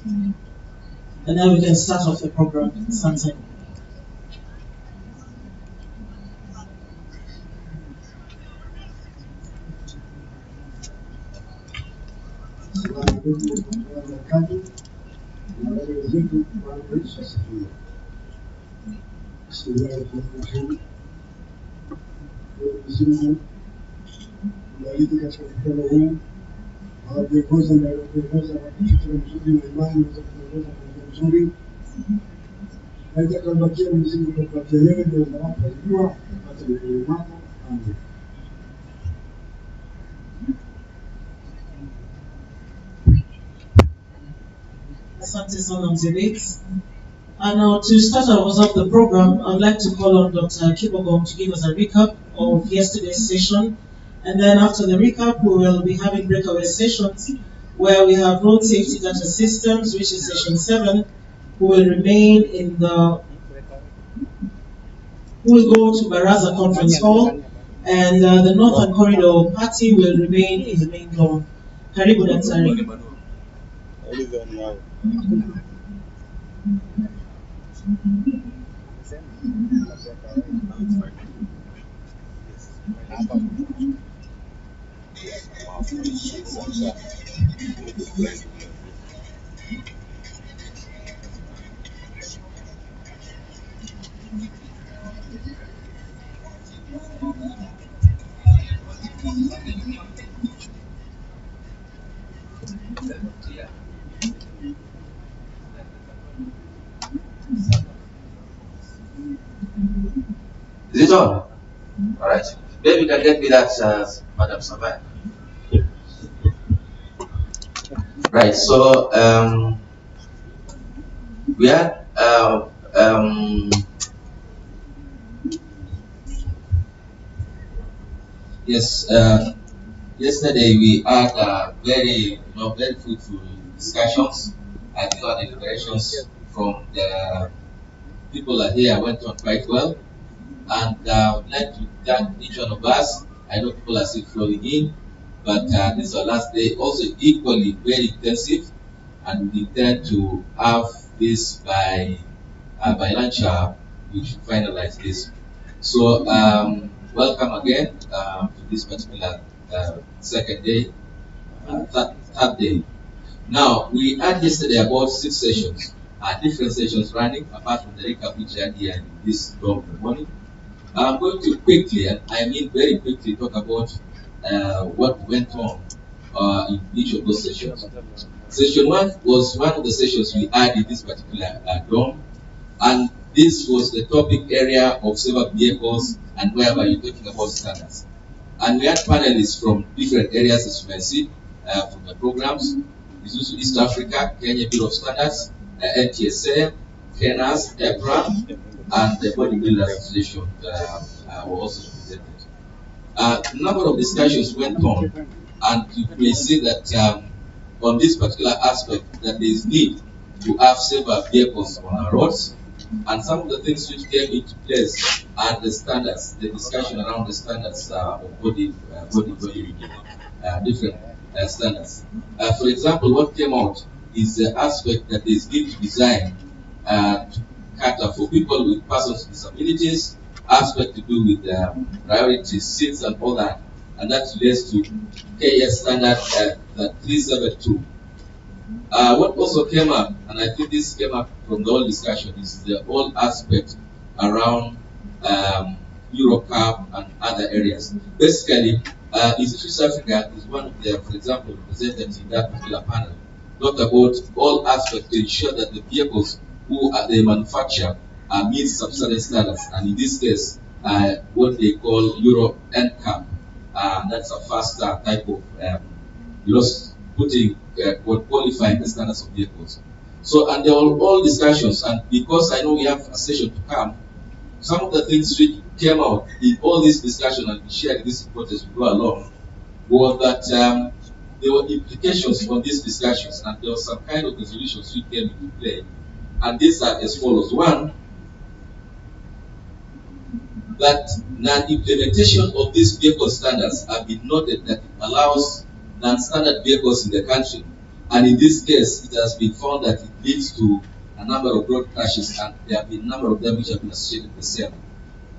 And then we can start off the program sometime. Viongozi na viongozi wanafikiri mzuri na imani za kuongoza kwa mzuri. Haija kubakia mzigo kwa kupatia yeye ndio wanapojua hata ni mambo ambayo. Asante sana Mzee. And now to start us off the program, I'd like to call on Dr. Kibogom to give us a recap of yesterday's session. And then after the recap, we will be having breakaway sessions where we have road safety data systems, which is session 7, who will remain in the, who will go to Baraza Conference Hall, and the Northern Corridor Party will remain in the main lawn. Karibu Daktari. Is it on? All right. Maybe you can get me that, Madam Sabai. Right. So we had yes. Yesterday we had very fruitful discussions. I thought the deliberations from the people are here went on quite well. And I would like to thank each one of us. I know people are still flowing in, but this is our last day, also equally very intensive, and we intend to have this by lunch hour. We should finalize this. So welcome again to this particular second day, third day. Now we had yesterday about 6 sessions, different sessions running apart from the recap which I had here in this morning. I'm going to quickly, and I mean very quickly, talk about what went on in each of those sessions. Session 1 was one of the sessions we had in this particular dorm, and this was the topic area of safer vehicles and wherever you're talking about standards. And we had panelists from different areas, as you can see from the programs. It's also East Africa, Kenya Bureau of Standards, NTSA, KENAS, EPRA, and the Bodybuilder Association were also presented. A number of discussions went on, and you may see that on this particular aspect that there is need to have safer vehicles on our roads, and some of the things which came into place are the standards, the discussion around the standards of body different standards. For example, what came out is the aspect that there is need to design cater for people with persons with disabilities, aspect to do with priority seats and all that, and that relates to KS standard 372. What also came up, and I think this came up from the whole discussion, is the whole aspect around Eurocap and other areas. Basically, East Africa is one of the, for example, representatives in that particular panel, talked about all aspects to ensure that the vehicles who are the manufacturer meet some certain standards, and in this case, what they call Euro NCAP. That's a faster type of putting qualifying the standards of vehicles. So, and there were all discussions, and because I know we have a session to come, some of the things which came out in all this discussion and we shared this report as we go along was that there were implications from these discussions, and there was some kind of resolutions which came into play. And these are as follows. One, that non-implementation of these vehicle standards have been noted that it allows non-standard vehicles in the country And in this case, it has been found that it leads to a number of road crashes, and there have been a number of them which have been associated with the same.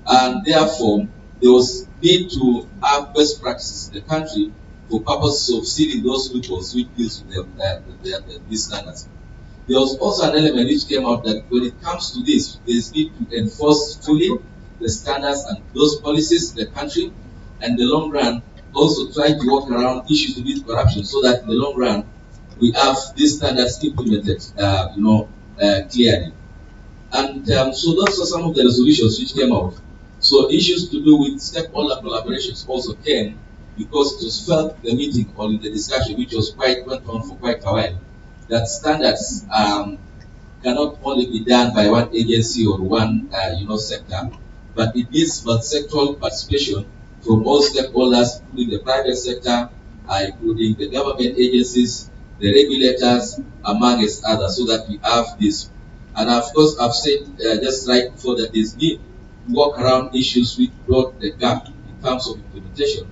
And therefore, there was need to have best practices in the country for purposes of sealing those loopholes which deals with these standards. There was also an element which came out that when it comes to this, there is need to enforce fully the standards and those policies in the country, and in the long run, also try to work around issues to beat corruption, so that in the long run, we have these standards implemented, clearly. And so those are some of the resolutions which came out. So issues to do with stakeholder collaborations also came, because it was felt in the meeting or in the discussion, which went on for quite a while, that standards cannot only be done by one agency or one sector, but it needs multi-sectoral participation from all stakeholders, including the private sector, including the government agencies, the regulators, amongst others, so that we have this. And of course, I've said just right before that there's need to work around issues which brought the gap in terms of implementation.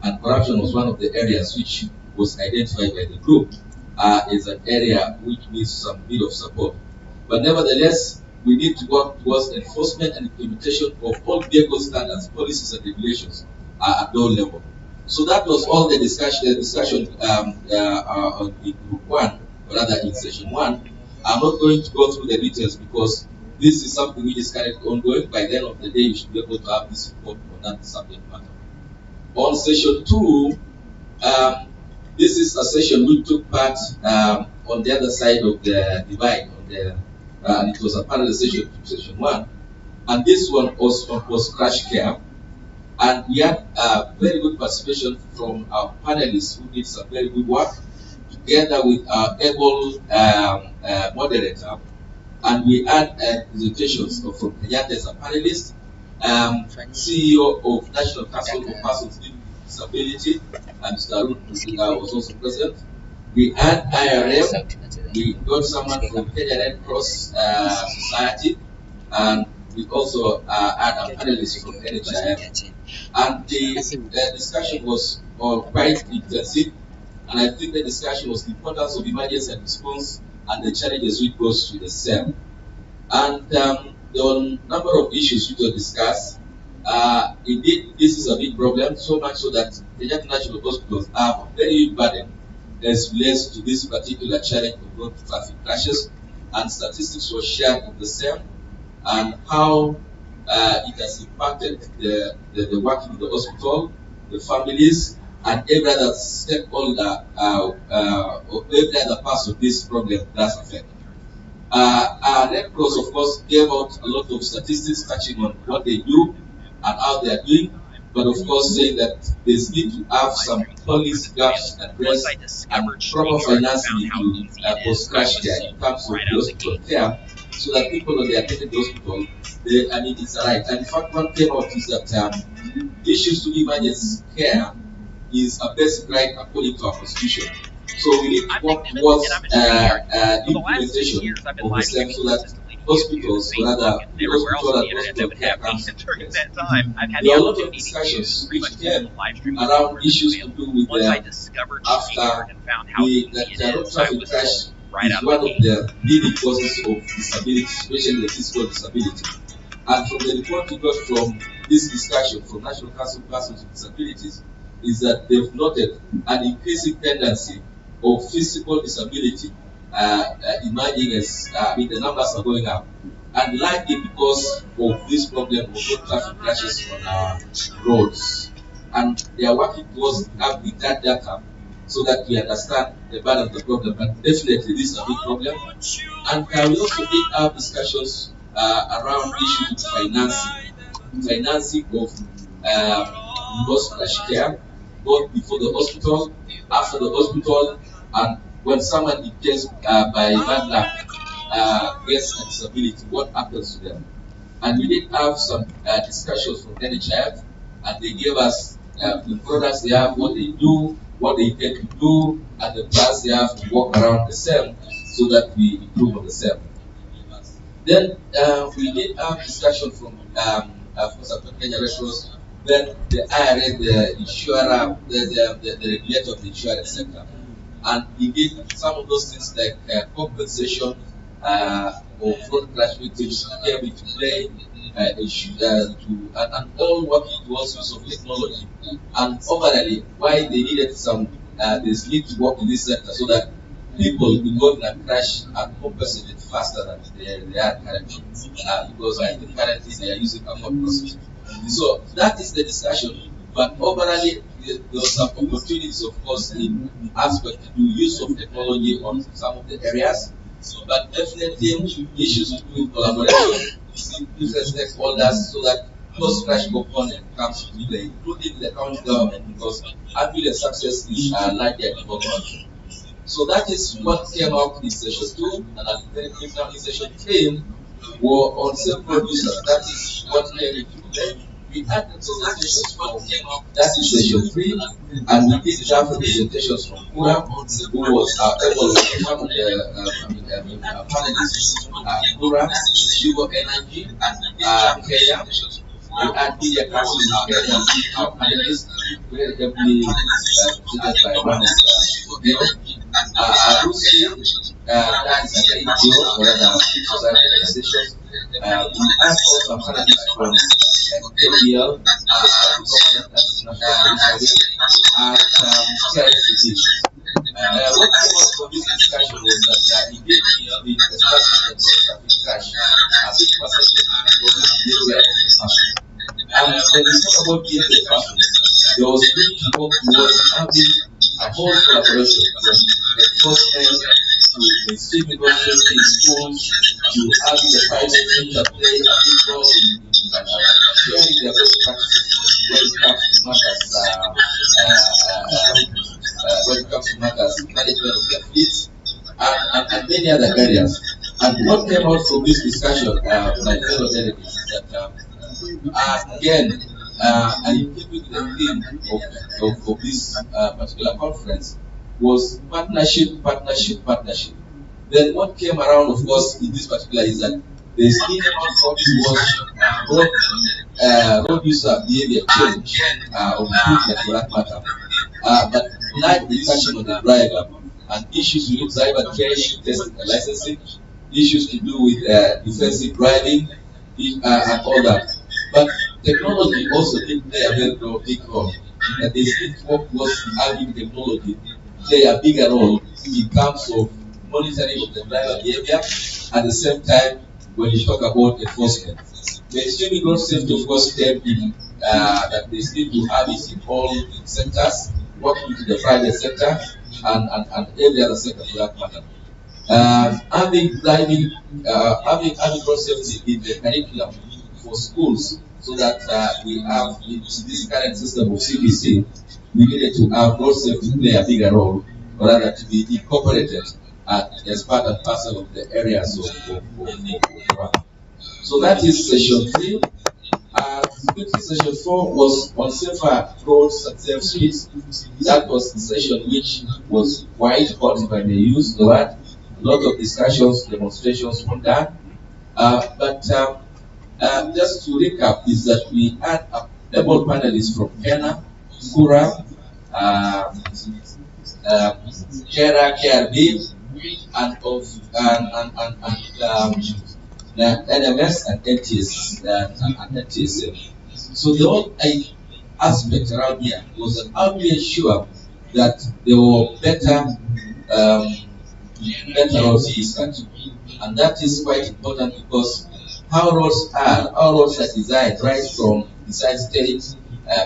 And corruption was one of the areas which was identified by the group as an area which needs some bit of support. But nevertheless, we need to work towards enforcement and implementation of all vehicle standards, policies, and regulations at all levels. So that was all the discussion in Group 1, or rather in Session 1. I'm not going to go through the details because this is something which is currently ongoing. By the end of the day, you should be able to have this report on that subject matter. On Session 2, this is a session we took part on the other side of the divide, and it was a parallel session to Session 1. And this one was crash care. And we had very good participation from our panelists who did some very good work, together with our able moderator. And we had presentations from Kenyatta as a panelist, CEO of National Council for Persons with Disability, and Mr. Arun was also present. We had IRM, we got someone from Kenya Red Cross Society, and we also had a panelist from NHIF. And the discussion was quite intensive, and I think the discussion was the importance of emergency and response and the challenges which goes to the same. And there were a number of issues which were discussed. Indeed, this is a big problem, so much so that the National Hospitals have a very big burden as relates to this particular challenge of road traffic crashes, and statistics were shared of the same, and how it has impacted the working in the hospital, the families, and every other stakeholder or every other part of this problem does affect. Red Cross, of course, gave out a lot of statistics touching on what they do and how they are doing, but of course saying that there's need to have some policy gaps addressed and proper financing to post-crash care in terms of the hospital care, so that people when they attend the hospital, it's a right. And in fact, what came out is that issues to emergency care is a basic right according to our constitution. So we need to work towards implementation of the same, so that hospitals, or rather the hospital and hospital care comes in place. There are a lot of discussions which came around issues to do with after the road traffic crash is one of the leading causes of disability, especially the physical disability. And from the report we got from this discussion from National Council of Persons with Disabilities is that they've noted an increasing tendency of physical disability emerging as the numbers are going up, and likely because of this problem of road traffic crashes on our roads. And they are working towards having that data so that we understand the burden of the problem. But definitely this is a big problem. And we also did have discussions around issues with financing of post-crash care, both before the hospital, after the hospital, and when someone is just by bad luck gets a disability, what happens to them? And we did have some discussions from NHIF, and they gave us the products they have, what they do, what they intend to do, and the plans they have to work around the same so that we improve on the same. Then we did have discussion from Kenya Red Cross, then the IRA, the insurer, the regulator of the insurance sector. and he did some of those things like compensation of road crash victims came into play, and all working towards use of technology. And overall, why they needed some, they need to work in this sector so that people involved in a crash are compensated faster than they are currently, because I think currently they are using a more process. So that is the discussion. But overall, there are some opportunities, of course, in aspect to do use of technology on some of the areas. But definitely issues to do with collaboration with different stakeholders so that post-crash component comes into play, including the county government, because actually the success is largely at the government. So that is what came out in session 2, and I'm very quick now in session 3 were on self-producers. That is what came into play. We had the presentations from that is session 3, and we did have presentations from Kura, who was able to one of the panelists, Kura, Sugar Energy, Kenya. We had media council in Kenya, our panelists, very heavily presented by one of Bill. Lucy, that is a NGO, or other society organizations. We asked also panelists from KBL, that's National Police Service, and CICD. What came out from this discussion was that indeed the establishment of traffic crash, a big percentage was behavior of the person. And when we talk about behavior of the person, there was need to work towards having a whole collaboration from enforcement to mainstream negotiation in schools to having the private sector play a big role in sharing their best practices when it comes to matters management of their fleets and many other areas. And what came out from this discussion, my fellow delegates, is that again, and in keeping with the theme of this particular conference, was partnership. Then what came around, of course, in this particular is that the scheme out was road user behavior change or improvement for that matter. But like the touching on the driver and issues with driver training, testing, and licensing, issues to do with defensive driving, and all that. But technology also did play a very big role. That the street work was having technology play a bigger role in terms of monitoring of the driver behavior. At the same time, when you talk about enforcement, the extreme road safety, of course, came in that they need to have it in all sectors, working with the private sector and every other sector for that matter. Having road safety in the curriculum for schools, so that we have in this current system of CBC, we needed to have road safety play a bigger role, or rather to be incorporated as part and parcel of the areas of So that is session 3. Session 4 was on safer roads and safe streets. That was the session which was quite hot, if I may use the word. A lot of discussions, demonstrations were done. But just to recap, is that we had able panelists from Kenya, Kura, Kera, KRB, and NMS and NTSA. So the whole aspect around here was that how do we ensure that there were better roads in this country, and that is quite important because how roads are designed right from besides state,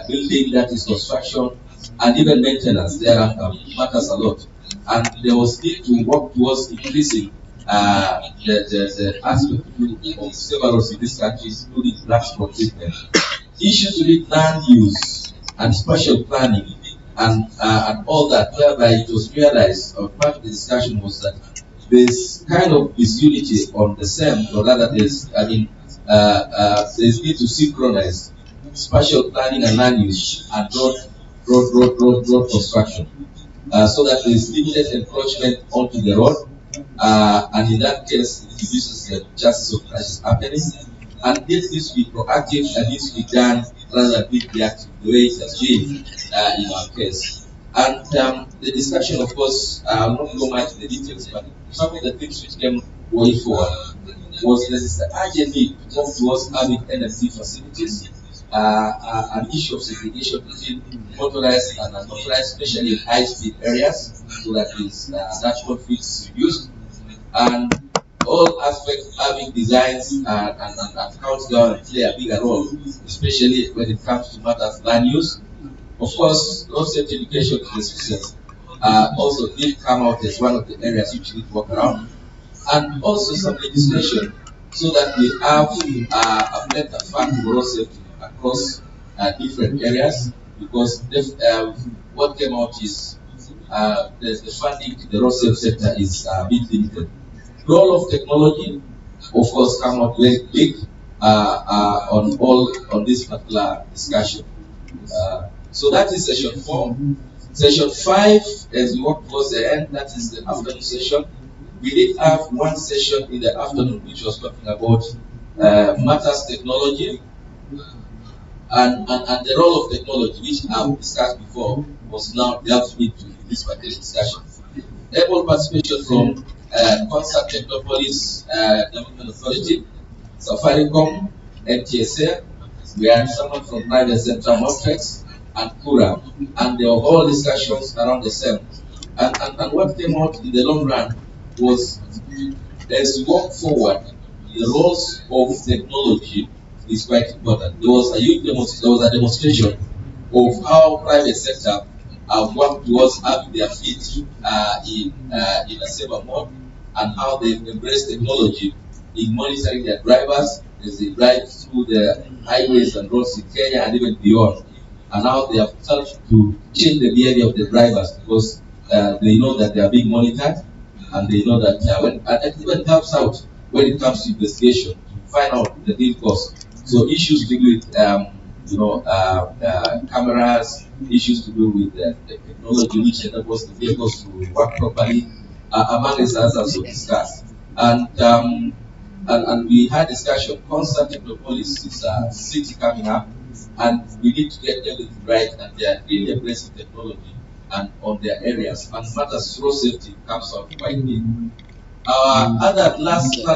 building, that is construction, and even maintenance thereafter matters a lot. And there was need to work towards increasing the aspect of several roads in this country, including black spot treatment. Issues with land use and spatial planning and all that, whereby it was realized, or part of the discussion was that there's kind of disunity on the same, or rather there's need to synchronize spatial planning and land use and road construction, so that there's limited encroachment onto the road, and in that case it reduces the chances of crashes happening. And this needs to be proactive and needs to be done rather than be reactive, the way it has been in our case. And the discussion, of course, I'll not go much in the details, but some of the things which came way forward was there is the urgent need to move towards having NFT facilities, an issue of segregation between motorized and unauthorized, especially in high-speed areas, so that that conflict is reduced, and all aspects having designs and countdown and play a bigger role, especially when it comes to matters land use. Of course, road safety education to the citizens also did come out as one of the areas which need to work around, and also some legislation so that we have a better fund for road safety across different areas, because what came out is the funding to the road safety sector is a bit limited. Role of technology, of course, come out very big on this particular discussion. So that is session 4. Session 5, as we walk towards the end, that is the afternoon session. We did have one session in the afternoon which was talking about matters technology and the role of technology, which I've discussed before, was now dealt with in this particular discussion. Able participation from Concert Technopolis Development Authority, Safaricom, NTSA. We had someone from Private Central Mortrex and Kura, and they were all discussions around the same. And what came out in the long run was, as we walk forward, the roles of technology is quite important. There was a demonstration of how private sector have worked towards having their feet in a safer mode, and how they've embraced technology in monitoring their drivers as they drive through the highways and roads in Kenya and even beyond, and how they have started to change the behavior of the drivers, because they know that they are being monitored, and they know that it even helps out when it comes to investigation to find out the real cause. So issues to do with cameras, issues to do with the technology which enables the vehicles to work properly, among others to discuss. And we had discussion. Constant Technopolis is a city coming up, and we need to get everything right, and they are really embracing technology and on their areas. And matters road safety comes out quite big. Our other last